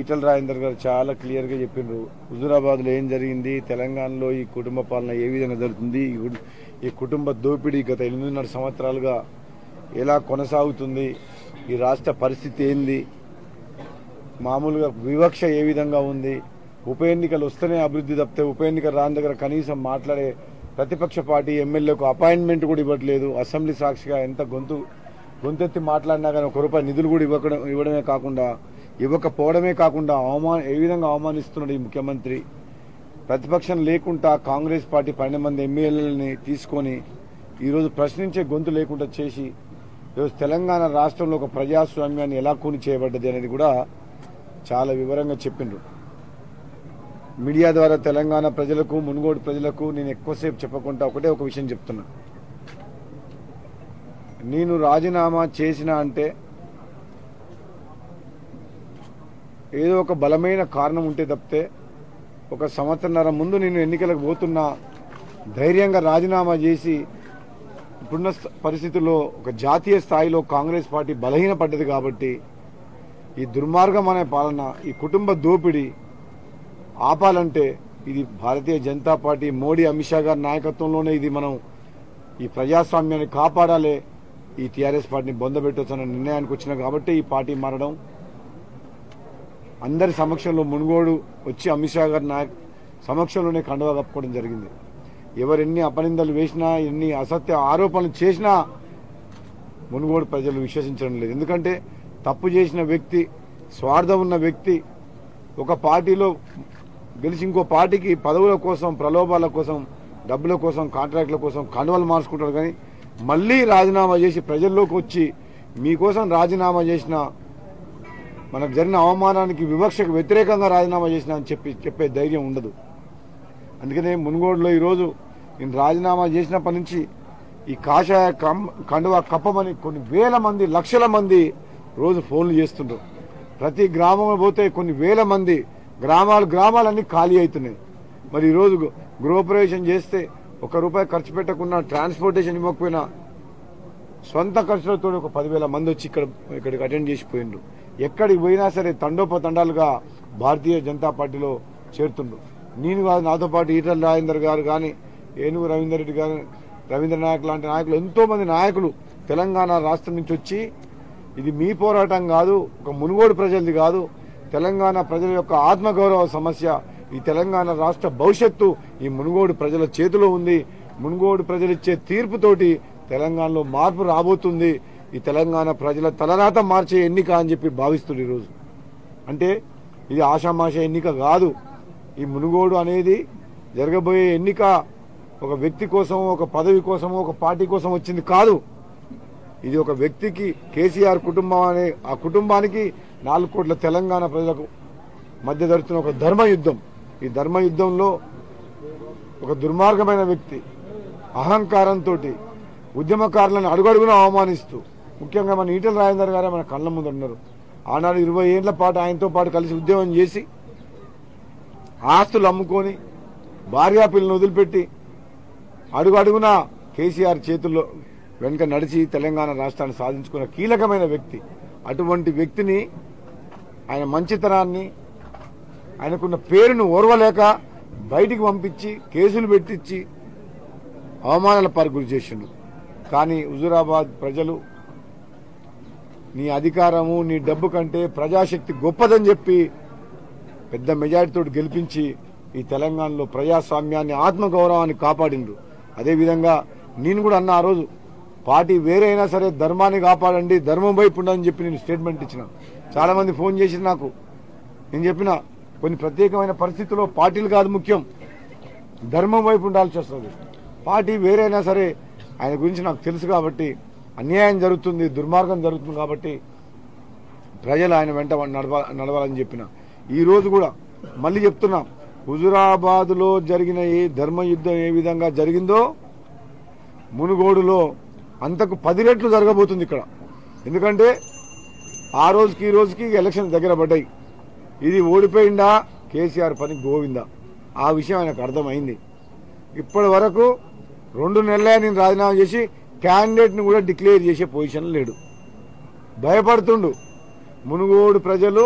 ఈటల రాజేందర్ గారు చాలా క్లియర్గా చెప్పిండ్రు. హుజూరాబాద్లో ఏం జరిగింది, తెలంగాణలో ఈ కుటుంబ పాలన ఏ విధంగా జరుగుతుంది, ఈ కుటుంబ దోపిడీ గత 8.5 సంవత్సరాలుగా ఎలా కొనసాగుతుంది, ఈ రాష్ట్ర పరిస్థితి ఏంది, మామూలుగా వివక్ష ఏ విధంగా ఉంది, ఉప ఎన్నికలు వస్తేనే అభివృద్ధి తప్పితే ఉప ఎన్నికలు రాని దగ్గర కనీసం మాట్లాడే ప్రతిపక్ష పార్టీ ఎమ్మెల్యేకు అపాయింట్మెంట్ కూడా ఇవ్వట్లేదు. అసెంబ్లీ సాక్షిగా ఎంత గొంతెత్తి మాట్లాడినా కానీ ₹1 నిధులు కూడా ఇవ్వకపోవడమే కాకుండా ఏ విధంగా అవమానిస్తున్నాడు ఈ ముఖ్యమంత్రి. ప్రతిపక్షం లేకుండా కాంగ్రెస్ పార్టీ 12 మంది ఎమ్మెల్యేలని తీసుకొని ఈరోజు ప్రశ్నించే గొంతు లేకుండా చేసి ఈరోజు తెలంగాణ రాష్ట్రంలో ఒక ప్రజాస్వామ్యాన్ని ఎలా కూని చేయబడ్డది అనేది కూడా చాలా వివరంగా చెప్పిండ్రు. మీడియా ద్వారా తెలంగాణ ప్రజలకు, మునుగోడు ప్రజలకు నేను ఎక్కువసేపు చెప్పకుండా ఒకటే ఒక విషయం చెప్తున్నా. నేను రాజీనామా చేసినా అంటే ఏదో ఒక బలమైన కారణం ఉంటే తప్పితే 1 సంవత్సరన్నర ముందు నేను ఎన్నికలకు పోతున్నా ధైర్యంగా రాజీనామా చేసి ఇప్పుడున్న పరిస్థితుల్లో ఒక జాతీయ స్థాయిలో కాంగ్రెస్ పార్టీ బలహీనపడ్డది కాబట్టి ఈ దుర్మార్గం అనే పాలన, ఈ కుటుంబ దోపిడీ ఆపాలంటే ఇది భారతీయ జనతా పార్టీ మోడీ అమిత్ షా గారి నాయకత్వంలోనే ఇది మనం ఈ ప్రజాస్వామ్యాన్ని కాపాడాలి, ఈ టీఆర్ఎస్ పార్టీని బొందబెట్టొచ్చన్న నిర్ణయానికి వచ్చినా కాబట్టి ఈ పార్టీ మారడం, అందరి సమక్షంలో మునుగోడు వచ్చి అమిత్ షా గారి సమక్షంలోనే కండువా కప్పుకోవడం జరిగింది. ఎవరెన్ని అపనిందలు వేసినా, ఎన్ని అసత్య ఆరోపణలు చేసినా మునుగోడు ప్రజలు విశ్వసించడం లేదు. ఎందుకంటే తప్పు చేసిన వ్యక్తి, స్వార్థం ఉన్న వ్యక్తి ఒక పార్టీలో గెలిచి ఇంకో పార్టీకి పదవుల కోసం, ప్రలోభాల కోసం, డబ్బుల కోసం, కాంట్రాక్టుల కోసం కండువలు మార్చుకుంటారు. కానీ మళ్లీ రాజీనామా చేసి ప్రజల్లోకి వచ్చి మీకోసం రాజీనామా చేసిన, మనకు జరిగిన అవమానానికి, వివక్షకు వ్యతిరేకంగా రాజీనామా చేసిన అని చెప్పే ధైర్యం ఉండదు. అందుకనే మునుగోడులో ఈరోజు నేను రాజీనామా చేసినప్పటి నుంచి ఈ కాషాయ కండువా కప్పమని కొన్ని వేల మంది, లక్షల మంది రోజు ఫోన్లు చేస్తుండ్రు. ప్రతి గ్రామంలో పోతే కొన్ని వేల మంది, గ్రామాలన్నీ ఖాళీ అవుతున్నాయి. మరి ఈరోజు గృహప్రవేశం చేస్తే ₹1 ఖర్చు పెట్టకుండా, ట్రాన్స్పోర్టేషన్ ఇవ్వకపోయినా సొంత ఖర్చులతో ఒక 10,000 మంది వచ్చి ఇక్కడికి అటెండ్ చేసిపోయిండ్రు. ఎక్కడికి పోయినా సరే తండోపతండాలుగా భారతీయ జనతా పార్టీలో చేరుతుండ్రు. నేను కాదు, నాతో పాటు ఈటల రాజేందర్ గారు కానీ, ఏనుగు రవీందర్ రెడ్డి గారు, రవీంద్ర నాయక్ లాంటి నాయకులు, ఎంతో మంది నాయకులు తెలంగాణ రాష్ట్రం నుంచి వచ్చి ఇది మీ పోరాటం కాదు, ఒక మునుగోడు ప్రజలది కాదు, తెలంగాణ ప్రజల యొక్క ఆత్మగౌరవ సమస్య, ఈ తెలంగాణ రాష్ట్ర భవిష్యత్తు ఈ మునుగోడు ప్రజల చేతిలో ఉంది, మునుగోడు ప్రజలు ఇచ్చే తీర్పుతోటి తెలంగాణలో మార్పు రాబోతుంది, ఈ తెలంగాణ ప్రజల తలరాత మార్చే ఎన్నిక అని చెప్పి భావిస్తుంది ఈరోజు. అంటే ఇది ఆషామాష ఎన్నిక కాదు. ఈ మునుగోడు అనేది జరగబోయే ఎన్నిక ఒక వ్యక్తి కోసం, ఒక పదవి కోసం, ఒక పార్టీ కోసం వచ్చింది కాదు. ఇది ఒక వ్యక్తికి, కేసీఆర్ కుటుంబం అనే ఆ కుటుంబానికి 4 కోట్ల తెలంగాణ ప్రజలకు మధ్య జరుగుతున్న ఒక ధర్మయుద్ధం. ఈ ధర్మయుద్ధంలో ఒక దుర్మార్గమైన వ్యక్తి అహంకారంతో ఉద్యమకారులను అడుగడుగునా అవమానిస్తూ, ముఖ్యంగా మన ఈటల రాజేందర్ గారే మన కళ్ళ ముందు ఉన్నారు. ఆనాడు 20 ఏళ్ల పాటు ఆయనతో పాటు కలిసి ఉద్యమం చేసి ఆస్తులు అమ్ముకొని భార్యాపిల్లను వదిలిపెట్టి అడుగడుగునా కేసీఆర్ చేతుల్లో వెనుక నడిచి తెలంగాణ రాష్ట్రాన్ని సాధించుకున్న కీలకమైన వ్యక్తి. అటువంటి వ్యక్తిని, ఆయన మంచితనాన్ని, ఆయనకున్న పేరును ఓర్వలేక బయటికి పంపించి కేసులు పెట్టించి అవమానాల పాలు గురి చేసిండు. కానీ హుజూరాబాద్ ప్రజలు నీ అధికారము, నీ డబ్బు కంటే ప్రజాశక్తి గొప్పదని చెప్పి పెద్ద మెజారిటీతో గెలిపించి ఈ తెలంగాణలో ప్రజాస్వామ్యాన్ని, ఆత్మగౌరవాన్ని కాపాడిండ్రు. అదేవిధంగా నేను కూడా అన్న, ఆ రోజు పార్టీ వేరే అయినా సరే ధర్మాన్ని కాపాడండి, ధర్మం వైపు ఉండని చెప్పి నేను స్టేట్మెంట్ ఇచ్చిన. చాలా మంది ఫోన్ చేసి నాకు, నేను చెప్పిన కొన్ని ప్రత్యేకమైన పరిస్థితుల్లో పార్టీలు కాదు ముఖ్యం, ధర్మం వైపు ఉండాల్సి వస్తుంది. పార్టీ వేరే అయినా సరే ఆయన గురించి నాకు తెలుసు కాబట్టి, అన్యాయం జరుగుతుంది, దుర్మార్గం జరుగుతుంది కాబట్టి ప్రజలు ఆయన వెంట నడవాలని చెప్పిన. ఈ రోజు కూడా మళ్ళీ చెప్తున్నా, హుజూరాబాద్లో జరిగిన ఈ ధర్మయుద్ధం ఏ విధంగా జరిగిందో మునుగోడులో అంతకు 10 రెట్లు జరగబోతుంది ఇక్కడ. ఎందుకంటే ఆ రోజుకి ఈ రోజుకి ఎలక్షన్ దగ్గర పడ్డాయి. ఇది ఓడిపోయిందా కేసీఆర్ పని గోవిందా, ఆ విషయం ఆయనకు అర్థమైంది. ఇప్పటి వరకు 2 నెలలే నేను రాజీనామా చేసి క్యాండిడేట్ ని కూడా డిక్లేర్ చేసే పొజిషన్ లేడు, భయపడుతుండు. మునుగోడు ప్రజలు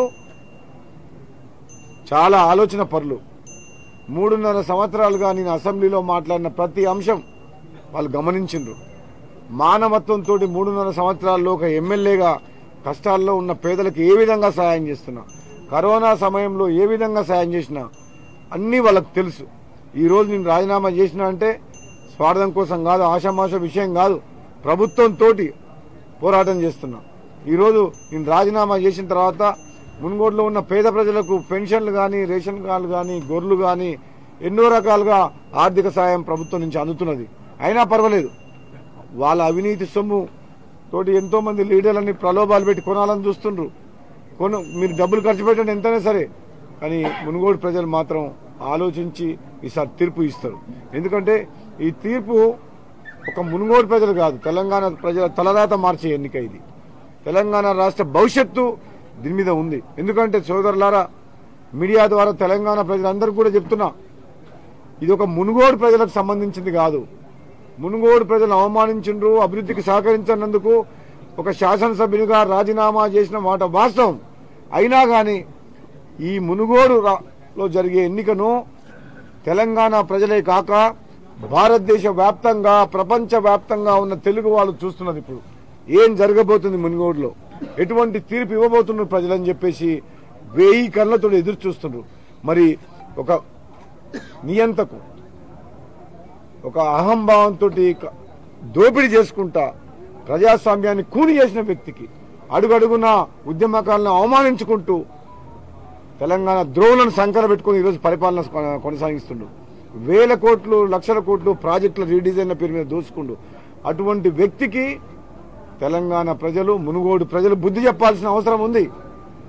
చాలా ఆలోచన పరులు. 3.5 సంవత్సరాలుగా నేను అసెంబ్లీలో మాట్లాడిన ప్రతి అంశం వాళ్ళు గమనించిండ్రు. మానవత్వంతో 3.5 సంవత్సరాల్లో ఒక ఎమ్మెల్యేగా కష్టాల్లో ఉన్న పేదలకు ఏ విధంగా సహాయం చేస్తున్నా, కరోనా సమయంలో ఏ విధంగా సహాయం చేసినా అన్నీ వాళ్ళకు తెలుసు. ఈరోజు నేను రాజీనామా చేసినా అంటే స్వార్థం కోసం కాదు, ఆషామాష విషయం కాదు, ప్రభుత్వంతో పోరాటం చేస్తున్నా. ఈరోజు నేను రాజీనామా చేసిన తర్వాత మునుగోడులో ఉన్న పేద ప్రజలకు పెన్షన్లు కానీ, రేషన్ కార్డులు కానీ, గొర్రెలు కానీ ఎన్నో రకాలుగా ఆర్థిక సాయం ప్రభుత్వం నుంచి అందుతున్నది. అయినా పర్వాలేదు, వాళ్ళ అవినీతి సొమ్ము తోటి ఎంతో మంది లీడర్లని ప్రలోభాలు పెట్టి కొనాలని చూస్తుండ్రు. మీరు డబ్బులు ఖర్చు పెట్టండి ఎంతైనా సరే, కానీ మునుగోడు ప్రజలు మాత్రం ఆలోచించి ఈసారి తీర్పు ఇస్తారు. ఎందుకంటే ఈ తీర్పు ఒక మునుగోడు ప్రజలు కాదు, తెలంగాణ ప్రజల తలరాత మార్చే ఎన్నిక ఇది. తెలంగాణ రాష్ట్ర భవిష్యత్తు దీని మీద ఉంది. ఎందుకంటే సోదరులారా, మీడియా ద్వారా తెలంగాణ ప్రజలందరూ కూడా చెప్తున్నా, ఇది ఒక మునుగోడు ప్రజలకు సంబంధించింది కాదు. మునుగోడు ప్రజలు అవమానించిండ్రు, అభివృద్ధికి సహకరించినందుకు ఒక శాసనసభ్యునిగా రాజీనామా చేసిన మాట వాస్తవం. అయినా కానీ ఈ మునుగోడులో జరిగే ఎన్నికను తెలంగాణ ప్రజలే కాక భారతదేశ వ్యాప్తంగా, ప్రపంచ వ్యాప్తంగా ఉన్న తెలుగు వాళ్ళు చూస్తున్నారు. ఇప్పుడు ఏం జరగబోతుంది మునుగోడులో, ఎటువంటి తీర్పు ఇవ్వబోతున్నారు ప్రజలని చెప్పేసి 1000 కళ్ళతో ఎదురు చూస్తున్నారు. మరి ఒక నియంతకు, ఒక అహంభావంతో దోపిడీ చేసుకుంటా ప్రజాస్వామ్యాన్ని కూని చేసిన వ్యక్తికి అడుగడుగున ఉద్యమకాలను అవమానించుకుంటూ తెలంగాణ ద్రోవులను సంకర పెట్టుకుని ఈరోజు పరిపాలన కొనసాగిస్తుండు. 1000 కోట్లు, లక్షల కోట్లు ప్రాజెక్టుల రీడిజైన్ పేరు మీద దోచుకుండు. అటువంటి వ్యక్తికి తెలంగాణ ప్రజలు, మునుగోడు ప్రజలు బుద్ధి చెప్పాల్సిన అవసరం ఉంది.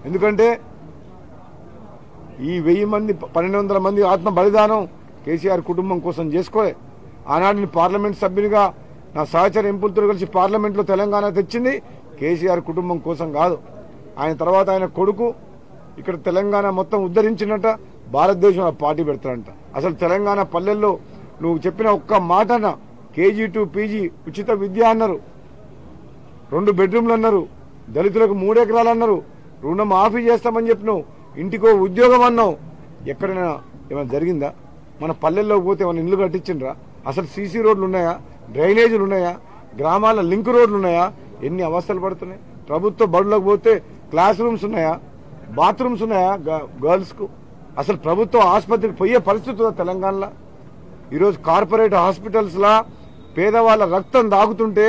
ఎందుకంటే ఈ 1000 మంది, 1200 మంది ఆత్మ బలిదానం కేసీఆర్ కుటుంబం కోసం చేసుకోలే. ఆనాడు పార్లమెంట్ సభ్యునిగా నా సహచర ఎంపులతో కలిసి పార్లమెంట్లో తెలంగాణ తెచ్చింది కేసీఆర్ కుటుంబం కోసం కాదు. ఆయన తర్వాత ఆయన కొడుకు ఇక్కడ తెలంగాణ మొత్తం ఉద్ధరించినట్ట, భారతదేశంలో పార్టీ పెడతాడంట. అసలు తెలంగాణ పల్లెల్లో నువ్వు చెప్పిన ఒక్క మాటన KG to PG ఉచిత విద్య అన్నారు, 2 బెడ్రూమ్లు అన్నారు, దళితులకు 3 ఎకరాలు అన్నారు, రుణం మాఫీ చేస్తామని చెప్పినావు, ఇంటికో ఉద్యోగం అన్నావు. ఎక్కడైనా ఏమైనా జరిగిందా? మన పల్లెల్లోకి పోతే ఏమైనా ఇల్లు కట్టించిండ్రా? అసలు సీసీ రోడ్లు ఉన్నాయా? డ్రైనేజీలు ఉన్నాయా? గ్రామాల లింక్ రోడ్లు ఉన్నాయా? ఎన్ని అవస్థలు పడుతున్నాయి. ప్రభుత్వ బడులకు పోతే క్లాస్ రూమ్స్ ఉన్నాయా? బాత్రూమ్స్ ఉన్నాయా గర్ల్స్ కు? అసలు ప్రభుత్వ ఆసుపత్రికి పోయే పరిస్థితి ఉందా తెలంగాణలో? ఈరోజు కార్పొరేట్ హాస్పిటల్స్ లా పేదవాళ్ళ రక్తం దాగుతుంటే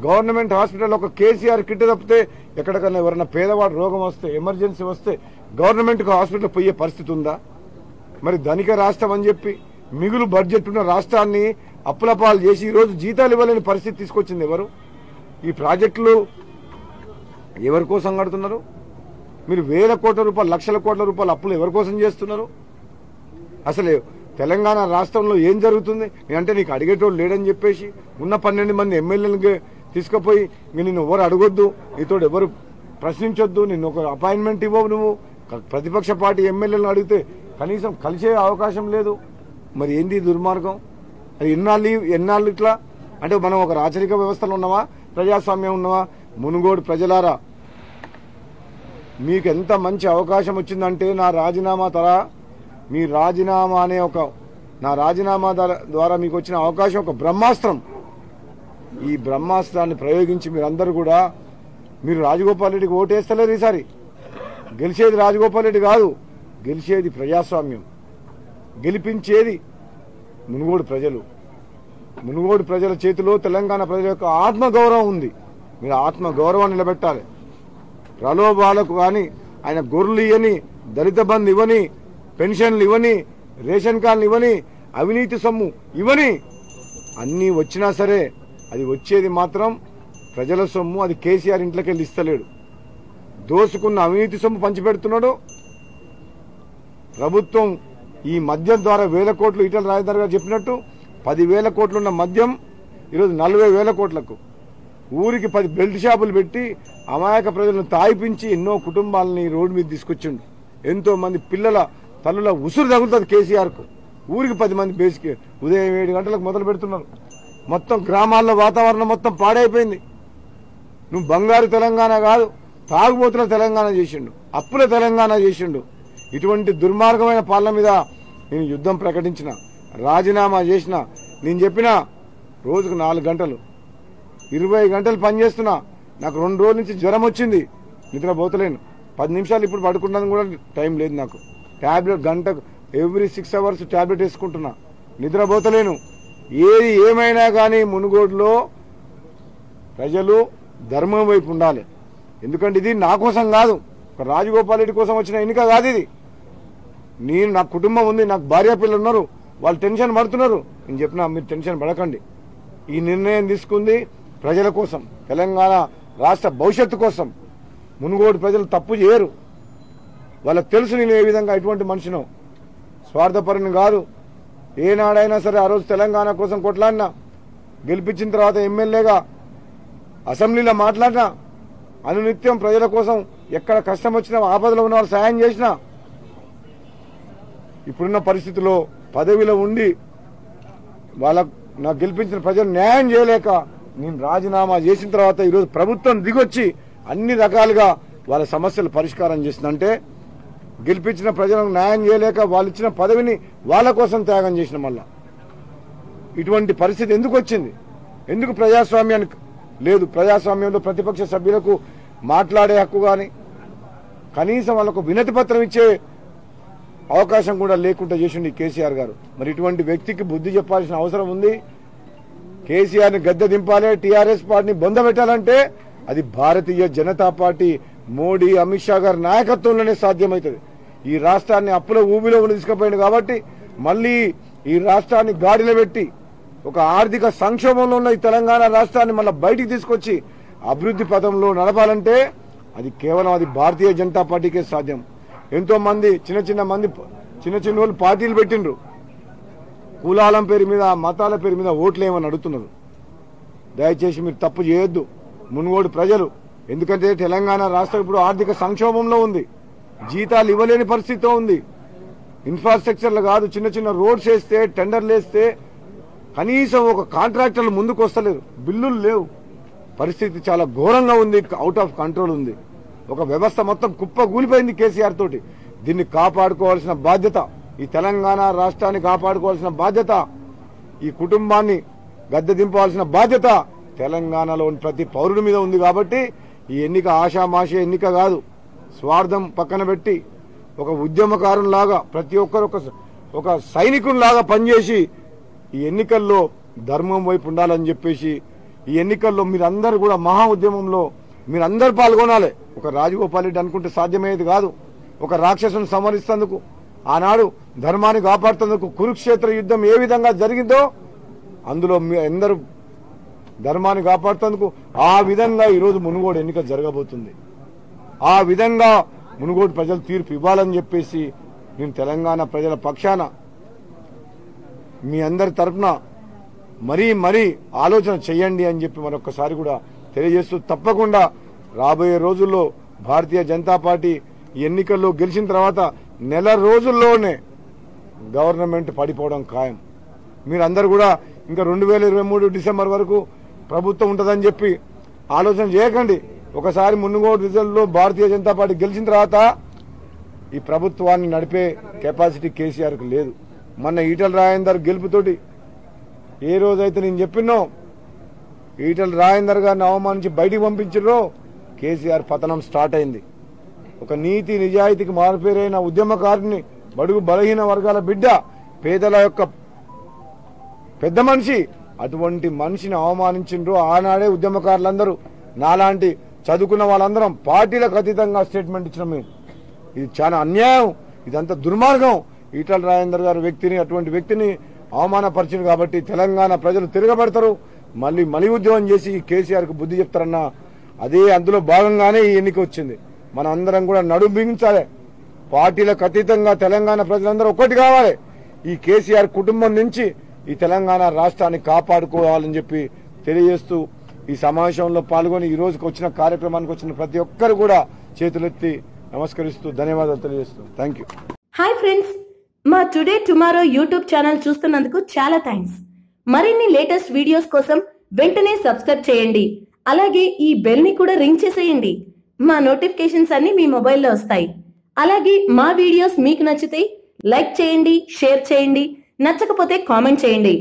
గవర్నమెంట్ హాస్పిటల్ ఒక కేసీఆర్ కిట్ తప్పితే ఎక్కడికన్నా ఎవరైనా పేదవాడు రోగం వస్తే, ఎమర్జెన్సీ వస్తే గవర్నమెంట్ హాస్పిటల్ పోయే పరిస్థితి ఉందా? మరి ధనిక రాష్ట్రం అని చెప్పి మిగులు బడ్జెట్ ఉన్న రాష్ట్రాన్ని అప్పుల పాలు చేసి ఈరోజు జీతాలు ఇవ్వలేని పరిస్థితి తీసుకొచ్చింది ఎవరు? ఈ ప్రాజెక్టులు ఎవరి కోసం కడుతున్నారు? మీరు 1000 కోట్ల రూపాయలు, లక్షల కోట్ల రూపాయల అప్పులు ఎవరి కోసం చేస్తున్నారు? అసలు తెలంగాణ రాష్ట్రంలో ఏం జరుగుతుంది అంటే నీకు అడిగేటోడు లేడని చెప్పేసి ఉన్న 12 మంది ఎమ్మెల్యేలకు తీసుకుపోయి నిన్ను ఎవరు అడగొద్దు, నీతో ఎవరు ప్రశ్నించొద్దు, నిన్ను ఒక అపాయింట్మెంట్ ఇవ్వవు, నువ్వు ప్రతిపక్ష పార్టీ ఎమ్మెల్యేలను అడిగితే కనీసం కలిసే అవకాశం లేదు. మరి ఏంది దుర్మార్గం? అది ఎన్నాళ్ళు ఇట్లా అంటే మనం ఒక రాచరిక వ్యవస్థలో ఉన్నావా, ప్రజాస్వామ్యం ఉన్నావా? మునుగోడు ప్రజలారా, మీకు ఎంత మంచి అవకాశం వచ్చిందంటే నా రాజీనామా ద్వారా మీకు వచ్చిన అవకాశం ఒక బ్రహ్మాస్త్రం. ఈ బ్రహ్మాస్త్రాన్ని ప్రయోగించి మీరందరూ కూడా మీరు రాజగోపాల్ రెడ్డికి ఓటేస్తలేరు. ఈసారి గెలిచేది రాజగోపాల్ రెడ్డి కాదు, గెలిచేది ప్రజాస్వామ్యం, గెలిపించేది మునుగోడు ప్రజలు. మునుగోడు ప్రజల చేతిలో తెలంగాణ ప్రజల యొక్క ఆత్మగౌరవం ఉంది. మీరు ఆత్మగౌరవాన్ని నిలబెట్టాలి. ప్రలోభాలకు కానీ ఆయన గొర్రెలు ఇవ్వని, దళిత బంధు ఇవ్వని, పెన్షన్లు ఇవ్వని, రేషన్ కార్డులు ఇవ్వని, అవినీతి సొమ్ము ఇవ్వని, అన్నీ వచ్చినా సరే అది వచ్చేది మాత్రం ప్రజల సొమ్ము. అది కేసీఆర్ ఇంట్లోకి వెళ్ళి ఇస్తలేడు, దోసుకున్న అవినీతి సొమ్ము పంచిపెడుతున్నాడు. ప్రభుత్వం ఈ మద్యం ద్వారా 1000 కోట్లు, ఈటల రాజేందర్ గారు చెప్పినట్టు 10,000 కోట్లున్న మద్యం ఈరోజు 40,000 కోట్లకు, ఊరికి 10 బెల్ట్ షాపులు పెట్టి అమాయక ప్రజలను తాయిపించి ఎన్నో కుటుంబాలని రోడ్డు మీద తీసుకొచ్చిండు. ఎంతో మంది పిల్లల తల్లుల ఉసురు తగులుతుంది కేసీఆర్కు. ఊరికి 10 మంది బేసిక్ ఉదయం 7 గంటలకు మొదలు పెడుతున్నారు. మొత్తం గ్రామాల్లో వాతావరణం మొత్తం పాడైపోయింది. నువ్వు బంగారు తెలంగాణ కాదు, తాగుబోతున్న తెలంగాణ చేసిండు, అప్పుల తెలంగాణ చేసిండు. ఇటువంటి దుర్మార్గమైన పాలన మీద నేను యుద్ధం ప్రకటించిన, రాజీనామా చేసిన. నేను చెప్పిన రోజుకు 4 గంటలు 20 గంటలు పనిచేస్తున్నా. నాకు 2 రోజుల నుంచి జ్వరం వచ్చింది, నిద్రపోతలేను. 10 నిమిషాలు ఇప్పుడు పడుకుంటాను కూడా టైం లేదు నాకు. టాబ్లెట్ గంటకు ఎవ్రీ 6 అవర్స్ టాబ్లెట్ వేసుకుంటున్నా, నిద్రపోతలేను. ఏది ఏమైనా కానీ మునుగోడులో ప్రజలు ధర్మం వైపు ఉండాలి. ఎందుకంటే ఇది నా కోసం కాదు, ఒక రాజగోపాల్ రెడ్డి కోసం వచ్చిన ఎన్నిక కాదు ఇది. నా కుటుంబం ఉంది, నాకు భార్య పిల్లలు ఉన్నారు, వాళ్ళు టెన్షన్ పడుతున్నారు. నేను చెప్పినా మీరు టెన్షన్ పడకండి. ఈ నిర్ణయం తీసుకుంది ప్రజల కోసం, తెలంగాణ రాష్ట్ర భవిష్యత్తు కోసం. మునుగోడు ప్రజలు తప్పు చేయరు, వాళ్ళకు తెలుసు నేను ఏ విధంగా ఎటువంటి మనిషినో. స్వార్థపరుని కాదు. ఏనాడైనా సరే ఆ రోజు తెలంగాణ కోసం కొట్లాడినా, గెలిపించిన తర్వాత ఎమ్మెల్యేగా అసెంబ్లీలో మాట్లాడినా, అనునిత్యం ప్రజల కోసం ఎక్కడ కష్టం వచ్చినా ఆపదలో ఉన్న వాళ్ళు సాయం చేసినా. ఇప్పుడున్న పరిస్థితుల్లో పదవిలో ఉండి నాకు గెలిపించిన ప్రజలు న్యాయం చేయలేక నేను రాజీనామా చేసిన తర్వాత ఈరోజు ప్రభుత్వం దిగొచ్చి అన్ని రకాలుగా వాళ్ళ సమస్యలు పరిష్కారం చేసిందంటే గెలిపించిన ప్రజలకు న్యాయం చేయలేక వాళ్ళు ఇచ్చిన పదవిని వాళ్ళ కోసం త్యాగం చేసిన. మళ్ళా ఇటువంటి పరిస్థితి ఎందుకు వచ్చింది? ఎందుకు ప్రజాస్వామ్యానికి లేదు? ప్రజాస్వామ్యంలో ప్రతిపక్ష సభ్యులకు మాట్లాడే హక్కు కానీ కనీసం వాళ్ళకు వినతి పత్రం ఇచ్చే అవకాశం కూడా లేకుండా చేసింది కేసీఆర్ గారు. మరి ఇటువంటి వ్యక్తికి బుద్ధి చెప్పాల్సిన అవసరం ఉంది. కేసీఆర్ని గద్దె దింపాలి, టీఆర్ఎస్ పార్టీని బొందబెట్టాలంటే అది భారతీయ జనతా పార్టీ, మోడీ, అమిత్ షా గారి నాయకత్వంలోనే సాధ్యమవుతుంది. ఈ రాష్ట్రాన్ని అప్పుల ఊబిలో తీసుకుపోయింది కాబట్టి మళ్ళీ ఈ రాష్ట్రాన్ని గాడిలో పెట్టి ఒక ఆర్థిక సంక్షోభంలో ఉన్న ఈ తెలంగాణ రాష్ట్రాన్ని మళ్ళీ బయటికి తీసుకొచ్చి అభివృద్ధి పథంలో నడపాలంటే అది కేవలం భారతీయ జనతా పార్టీకే సాధ్యం. ఎంతో మంది చిన్న వాళ్ళు పార్టీలు పెట్టిండ్రు, కులాల పేరు మీద మతాల పేరు మీద ఓట్లేమని అడుగుతున్నారు. దయచేసి మీరు తప్పు చేయొద్దు మునుగోడు ప్రజలు. ఎందుకంటే తెలంగాణ రాష్ట్రం ఇప్పుడు ఆర్థిక సంక్షోభంలో ఉంది, జీతాలు ఇవ్వలేని పరిస్థితితో ఉంది. ఇన్ఫ్రాస్ట్రక్చర్లు కాదు, చిన్న రోడ్స్ వేస్తే, టెండర్లు వేస్తే కనీసం ఒక కాంట్రాక్టర్లు ముందుకు వస్తలేరు, బిల్లులు లేవు. పరిస్థితి చాలా ఘోరంగా ఉంది, అవుట్ ఆఫ్ కంట్రోల్ ఉంది. ఒక వ్యవస్థ మొత్తం కుప్పగూలిపోయింది కేసీఆర్ తోటి. దీన్ని కాపాడుకోవాల్సిన బాధ్యత, ఈ తెలంగాణ రాష్ట్రాన్ని కాపాడుకోవాల్సిన బాధ్యత, ఈ కుటుంబాన్ని గద్దె దింపవలసిన బాధ్యత తెలంగాణలోని ప్రతి పౌరుడి మీద ఉంది. కాబట్టి ఈ ఎన్నిక ఆషామాషి ఎన్నిక కాదు. స్వార్థం పక్కన పెట్టి ఒక ఉద్యమకారులాగా ప్రతి ఒక్కరు ఒక సైనికునిలాగా పనిచేసి ఈ ఎన్నికల్లో ధర్మం వైపు ఉండాలని చెప్పేసి ఈ ఎన్నికల్లో మీరందరూ కూడా మహా ఉద్యమంలో మీరందరూ పాల్గొనాలి. ఒక రాజగోపాల్ రెడ్డి అనుకుంటే సాధ్యమయ్యేది కాదు. ఒక రాక్షసుని సంహరిస్తేందుకు, ఆనాడు ధర్మాన్ని కాపాడుతందుకు కురుక్షేత్ర యుద్ధం ఏ విధంగా జరిగిందో అందులో మీ అందరూ ధర్మాన్ని కాపాడుతందుకు ఆ విధంగా ఈరోజు మునుగోడు ఎన్నిక జరగబోతుంది. ఆ విధంగా మునుగోడు ప్రజలు తీర్పు ఇవ్వాలని చెప్పేసి నేను తెలంగాణ ప్రజల పక్షాన మీ అందరి తరఫున మరీ ఆలోచన చేయండి అని చెప్పి మరొకసారి కూడా తెలియజేస్తూ, తప్పకుండా రాబోయే రోజుల్లో భారతీయ జనతా పార్టీ ఎన్నికల్లో గెలిచిన తర్వాత నెల రోజుల్లోనే గవర్నమెంట్ పడిపోవడం ఖాయం. మీరందరూ కూడా ఇంకా 2023 డిసెంబర్ వరకు ప్రభుత్వం ఉంటుందని చెప్పి ఆలోచన చేయకండి. ఒకసారి మునుగోడు రిజల్ట్లో భారతీయ జనతా పార్టీ గెలిచిన తర్వాత ఈ ప్రభుత్వాన్ని నడిపే కెపాసిటీ కేసీఆర్కు లేదు. మొన్న ఈటల రాజేందర్ గెలుపుతోటి ఏ రోజైతే నేను చెప్పినో ఈటల రాజేందర్ గారిని అవమానించి బయటికి పంపించారో కేసీఆర్ పతనం స్టార్ట్ అయింది. ఒక నీతి నిజాయితీకి మారుపేరైన ఉద్యమకారుని, బడుగు బలహీన వర్గాల బిడ్డ, పేదల యొక్క పెద్ద మనిషి, అటువంటి మనిషిని అవమానించిండ్రు. ఆనాడే ఉద్యమకారులందరూ, నాలాంటి చదువుకున్న వాళ్ళందరం పార్టీలకు అతీతంగా స్టేట్మెంట్ ఇచ్చినాం. మేము ఇది చాలా అన్యాయం, ఇదంతా దుర్మార్గం. ఈటల రాజేందర్ గారి వ్యక్తిని, అటువంటి వ్యక్తిని అవమానపరిచింది కాబట్టి తెలంగాణ ప్రజలు తిరగబడతారు. మళ్ళీ ఉద్యమం చేసి కేసీఆర్కు బుద్ధి చెప్తారన్న అందులో భాగంగానే ఈ ఎన్నిక వచ్చింది. మన అందరం కూడా నడుం బిగించాలి. పార్టీలకు అతీతంగా తెలంగాణ ప్రజలందరూ ఒక్కటి కావాలి. ఈ కేసీఆర్ కుటుంబం నుంచి ఈ తెలంగాణ రాష్ట్రాన్ని కాపాడుకోవాలని చెప్పి తెలియజేస్తూ ఈ సమావేశంలో పాల్గొని ఈ రోజుకి వచ్చిన కార్యక్రమానికి వచ్చిన ప్రతి ఒక్కరు కూడా చేతులెత్తి నమస్కరిస్తూ ధన్యవాదాలు తెలియజేస్తూ థ్యాంక్ యూ. హాయ్ ఫ్రెండ్స్, మా టుడే టుమారో యూట్యూబ్ ఛానల్ చూస్తున్నందుకు చాలా థ్యాంక్స్. మరిన్ని లేటెస్ట్ వీడియోస్ కోసం వెంటనే సబ్స్క్రైబ్ చేయండి. అలాగే ఈ బెల్ ని కూడా రింగ్ చేసేయండి. మా నోటిఫికేషన్స్ అన్ని మీ మొబైల్లో వస్తాయి. అలాగే మా వీడియోస్ మీకు నచ్చితే లైక్ చేయండి, షేర్ చేయండి, నచ్చకపోతే కామెంట్ చేయండి.